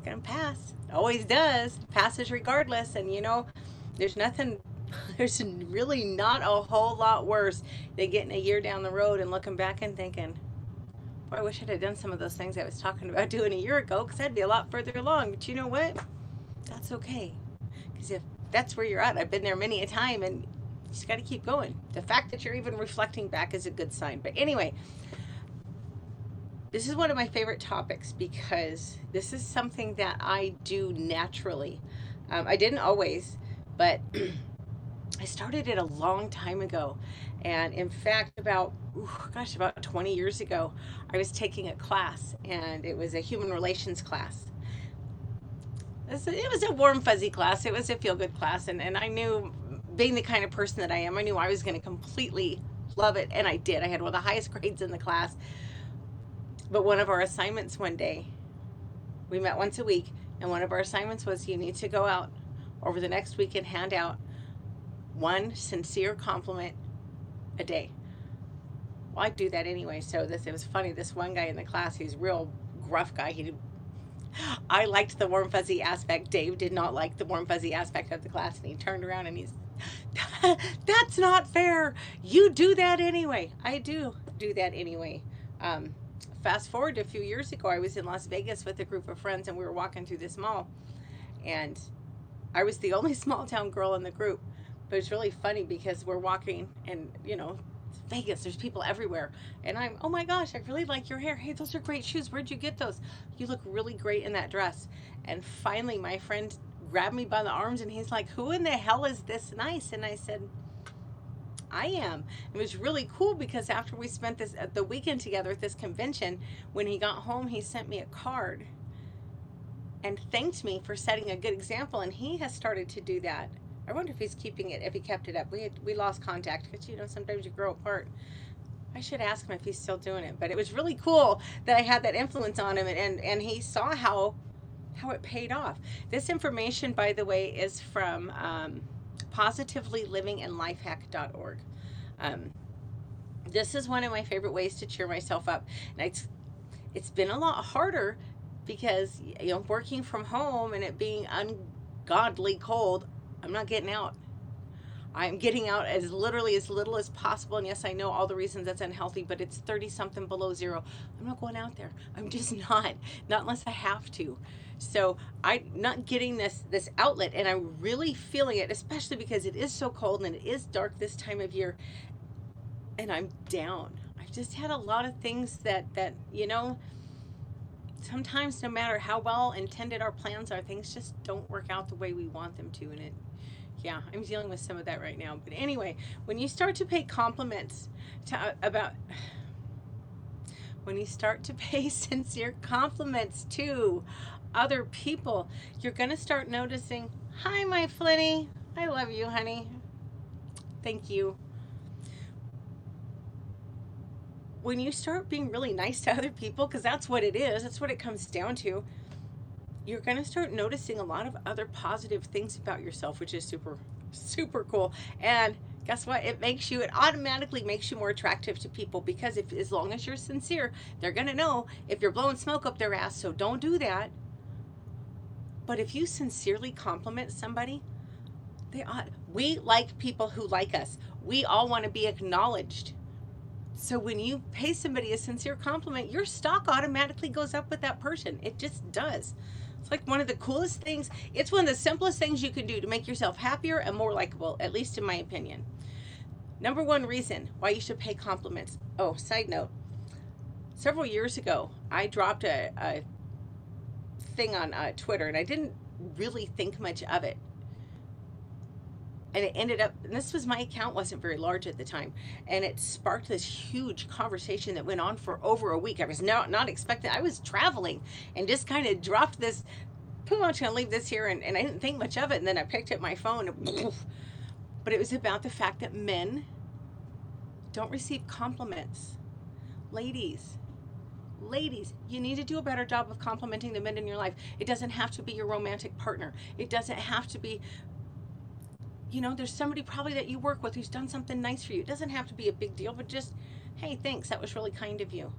going to pass. It always does. It passes regardless. And, you know, there's nothing, there's really not a whole lot worse than getting a year down the road and looking back and thinking, boy, I wish I'd have done some of those things I was talking about doing a year ago, because I'd be a lot further along. But you know what? That's okay. Because if that's where you're at, I've been there many a time, and you just got to keep going. The fact that you're even reflecting back is a good sign. But anyway, this is one of my favorite topics because this is something that I do naturally. I didn't always, but I started it a long time ago. And in fact, about 20 years ago, I was taking a class, and it was a human relations class. It was a warm, fuzzy class. It was a feel-good class. And I knew, being the kind of person that I am, I knew I was going to completely love it. And I did. I had one of the highest grades in the class. But one of our assignments one day, we met once a week, and one of our assignments was you need to go out over the next week and hand out one sincere compliment a day. Well, I'd do that anyway. So it was funny. This one guy in the class, he's a real gruff guy. I liked the warm fuzzy aspect. Dave did not like the warm fuzzy aspect of the class, and he turned around and that's not fair. You do that anyway. I do that anyway. Fast forward to a few years ago, I was in Las Vegas with a group of friends, and we were walking through this mall, and I was the only small town girl in the group. But it's really funny because we're walking, and you know, Vegas, there's people everywhere, and I'm, oh my gosh, I really like your hair. Hey, those are great shoes. Where'd you get those? You look really great in that dress. And finally my friend grabbed me by the arms, and he's like, who in the hell is this nice? And I said, I am. It was really cool because after we spent the weekend together at this convention, when he got home, he sent me a card and thanked me for setting a good example, and he has started to do that. I wonder if he's keeping it, if he kept it up. We lost contact because, you know, sometimes you grow apart. I should ask him if he's still doing it. But it was really cool that I had that influence on him, and he saw how it paid off. This information, by the way, is from positivelylivingandlifehack.org. This is one of my favorite ways to cheer myself up. And it's been a lot harder because, you know, working from home and it being ungodly cold, I'm not getting out. I'm getting out as literally as little as possible. And yes, I know all the reasons that's unhealthy, but it's 30 something below zero. I'm not going out there. I'm just not unless I have to. So I'm not getting this outlet, and I'm really feeling it, especially because it is so cold and it is dark this time of year, and I'm down. I've just had a lot of things that you know, sometimes no matter how well intended our plans are, things just don't work out the way we want them to. And yeah, I'm dealing with some of that right now. But anyway, when you start to pay compliments when you start to pay sincere compliments to other people, you're going to start noticing, hi, my Flinny. I love you, honey. Thank you. When you start being really nice to other people, because that's what it is, that's what it comes down to, you're going to start noticing a lot of other positive things about yourself, which is super, super cool. And guess what? It automatically makes you more attractive to people, because as long as you're sincere, they're going to know if you're blowing smoke up their ass, so don't do that. But if you sincerely compliment somebody, we like people who like us. We all want to be acknowledged. So when you pay somebody a sincere compliment, your stock automatically goes up with that person. It just does. It's like one of the coolest things. It's one of the simplest things you can do to make yourself happier and more likable, at least in my opinion. Number one reason why you should pay compliments. Oh, side note. Several years ago, I dropped a thing on Twitter, and I didn't really think much of it. And it ended up, and my account wasn't very large at the time, and it sparked this huge conversation that went on for over a week. I was not expecting. I was traveling and just kind of dropped this, I'm just going to leave this here, and I didn't think much of it, and then I picked up my phone, but it was about the fact that men don't receive compliments. Ladies, you need to do a better job of complimenting the men in your life. It doesn't have to be your romantic partner. It doesn't have to be, you know, there's somebody probably that you work with who's done something nice for you. It doesn't have to be a big deal, but just, hey, thanks, that was really kind of you.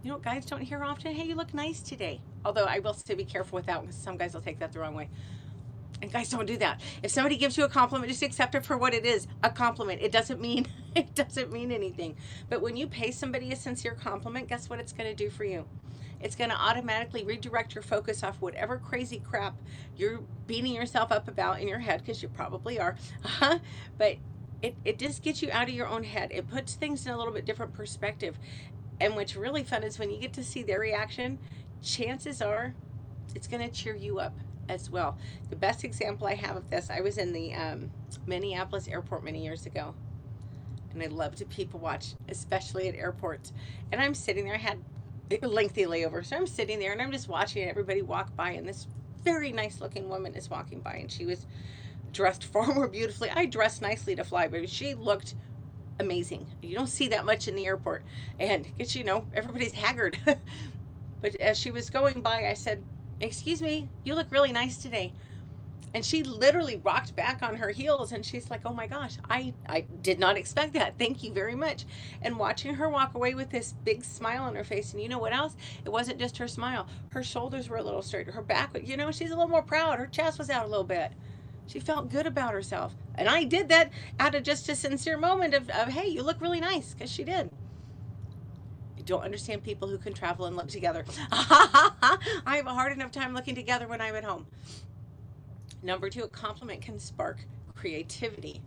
You know what guys don't hear often? Hey, you look nice today. Although I will say be careful with that because some guys will take that the wrong way. And guys, don't do that. If somebody gives you a compliment, just accept it for what it is, a compliment. It doesn't mean it doesn't mean anything. But when you pay somebody a sincere compliment, guess what it's going to do for you? It's going to automatically redirect your focus off whatever crazy crap you're beating yourself up about in your head, because you probably are. But it just gets you out of your own head. It puts things in a little bit different perspective. And what's really fun is when you get to see their reaction, chances are it's going to cheer you up as well. The best example I have of this, I was in the Minneapolis airport many years ago, and I love to people watch, especially at airports. And I'm sitting there, I had a lengthy layover, so I'm sitting there and I'm just watching everybody walk by, and this very nice looking woman is walking by, and she was dressed far more beautifully. I dressed nicely to fly, but she looked amazing. You don't see that much in the airport, and it's, you know, everybody's haggard. But as she was going by, I said, "Excuse me, you look really nice today." And she literally rocked back on her heels, and she's like, "Oh my gosh, I did not expect that. Thank you very much." And watching her walk away with this big smile on her face, and you know what else? It wasn't just her smile. Her shoulders were a little straighter. Her back, you know, she's a little more proud. Her chest was out a little bit. She felt good about herself. And I did that out of just a sincere moment of hey, you look really nice, because she did. I don't understand people who can travel and live together. I have a hard enough time looking together when I'm at home. Number two, a compliment can spark creativity.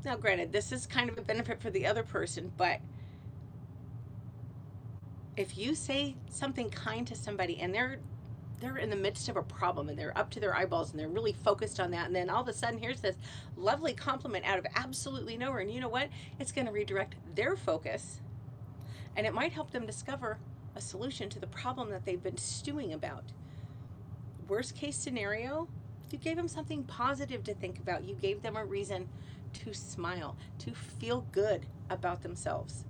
Now, granted, this is kind of a benefit for the other person, but if you say something kind to somebody and they're in the midst of a problem and they're up to their eyeballs and they're really focused on that, and then all of a sudden here's this lovely compliment out of absolutely nowhere, and you know what? It's going to redirect their focus, and it might help them discover a solution to the problem that they've been stewing about. Worst case scenario, you gave them something positive to think about. You gave them a reason to smile, to feel good about themselves.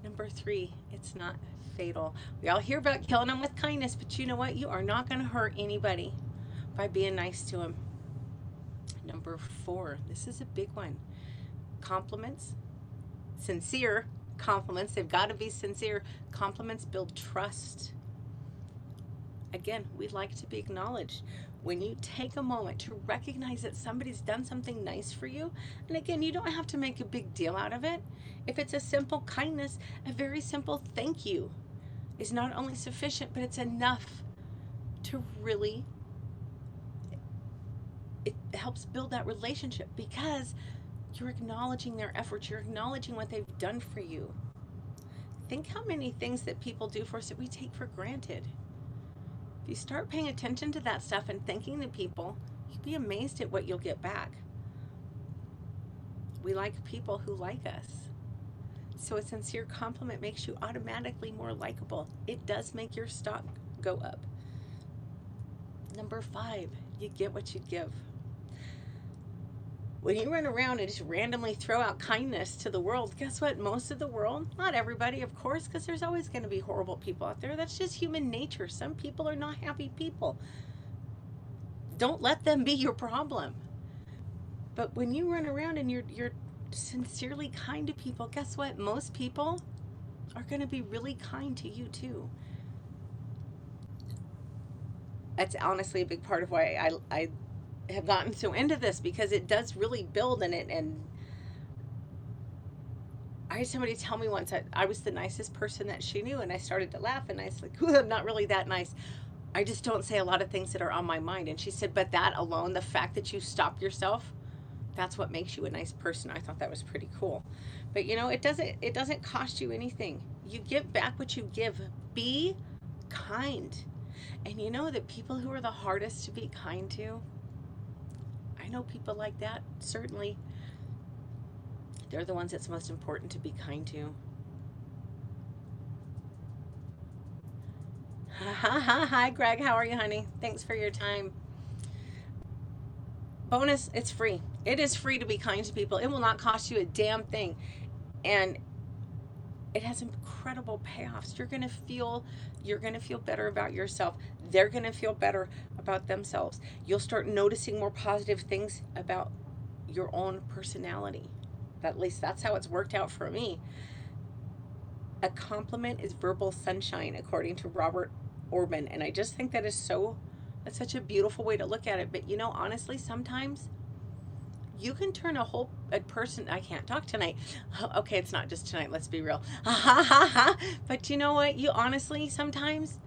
Number three, it's not fatal. We all hear about killing them with kindness, but you know what? You are not going to hurt anybody by being nice to them. Number four, this is a big one. Compliments, sincere compliments, they've got to be sincere. Compliments build trust. Again, we'd like to be acknowledged. When you take a moment to recognize that somebody's done something nice for you, and again, you don't have to make a big deal out of it. If it's a simple kindness, a very simple thank you is not only sufficient, but it's enough to really, it helps build that relationship, because you're acknowledging their efforts, you're acknowledging what they've done for you. Think how many things that people do for us that we take for granted. If you start paying attention to that stuff and thanking the people, you'd be amazed at what you'll get back. We like people who like us. So a sincere compliment makes you automatically more likable. It does make your stock go up. Number five, you get what you give. When you run around and just randomly throw out kindness to the world, guess what? Most of the world, not everybody, of course, because there's always going to be horrible people out there. That's just human nature. Some people are not happy people. Don't let them be your problem. But when you run around and you're sincerely kind to people, guess what? Most people are going to be really kind to you too. That's honestly a big part of why I have gotten so into this, because it does really build in it. And I had somebody tell me once that I was the nicest person that she knew, and I started to laugh, and I was like, I'm not really that nice. I just don't say a lot of things that are on my mind. And she said, but that alone, the fact that you stop yourself, that's what makes you a nice person. I thought that was pretty cool. But you know, it doesn't cost you anything. You get back what you give. Be kind. And you know, the people who are the hardest to be kind to, I know people like that, certainly. They're the ones that's most important to be kind to. Hi, Greg. How are you, honey? Thanks for your time. Bonus, it's free. It is free to be kind to people. It will not cost you a damn thing. And it has incredible payoffs. You're going to feel better about yourself. They're going to feel better about themselves. You'll start noticing more positive things about your own personality. At least that's how it's worked out for me. A compliment is verbal sunshine, according to Robert Orban. And I just think that is that's such a beautiful way to look at it. But honestly, sometimes you can turn a person. I can't talk tonight. Okay, it's not just tonight, let's be real. But you know what? You honestly, sometimes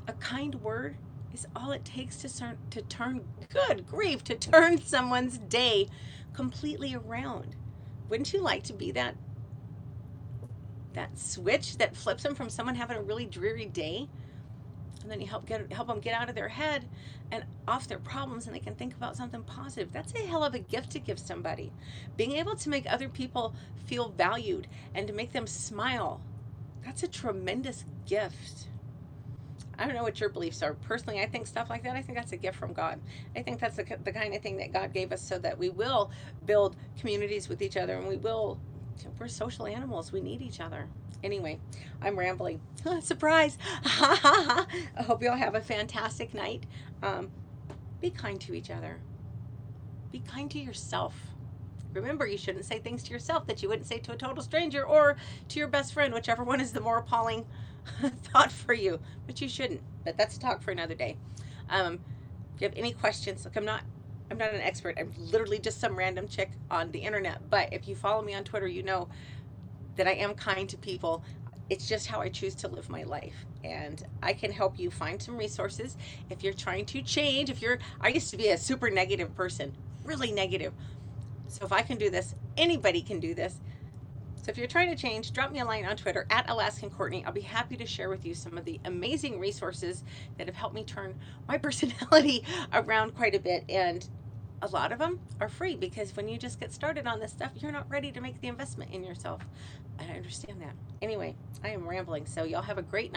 a kind word is all it takes to turn, good grief, to turn someone's day completely around. Wouldn't you like to be that switch that flips them from someone having a really dreary day, and then you help them get out of their head and off their problems, and they can think about something positive? That's a hell of a gift to give somebody. Being able to make other people feel valued and to make them smile, that's a tremendous gift. I don't know what your beliefs are. Personally, I think stuff like that, I think that's a gift from God. I think that's the kind of thing that God gave us so that we will build communities with each other, and we're social animals. We need each other. Anyway, I'm rambling. Surprise. I hope you all have a fantastic night. Be kind to each other. Be kind to yourself. Remember, you shouldn't say things to yourself that you wouldn't say to a total stranger or to your best friend, whichever one is the more appalling thought for you. But you shouldn't. But that's a talk for another day. If you have any questions, look, I'm not an expert. I'm literally just some random chick on the internet. But if you follow me on Twitter, you know that I am kind to people. It's just how I choose to live my life. And I can help you find some resources if you're trying to change. I used to be a super negative person, really negative. So if I can do this, anybody can do this. So if you're trying to change, drop me a line on Twitter at Alaskan Courtney. I'll be happy to share with you some of the amazing resources that have helped me turn my personality around quite a bit. And a lot of them are free, because when you just get started on this stuff, you're not ready to make the investment in yourself. I understand that. Anyway, I am rambling. So y'all have a great night.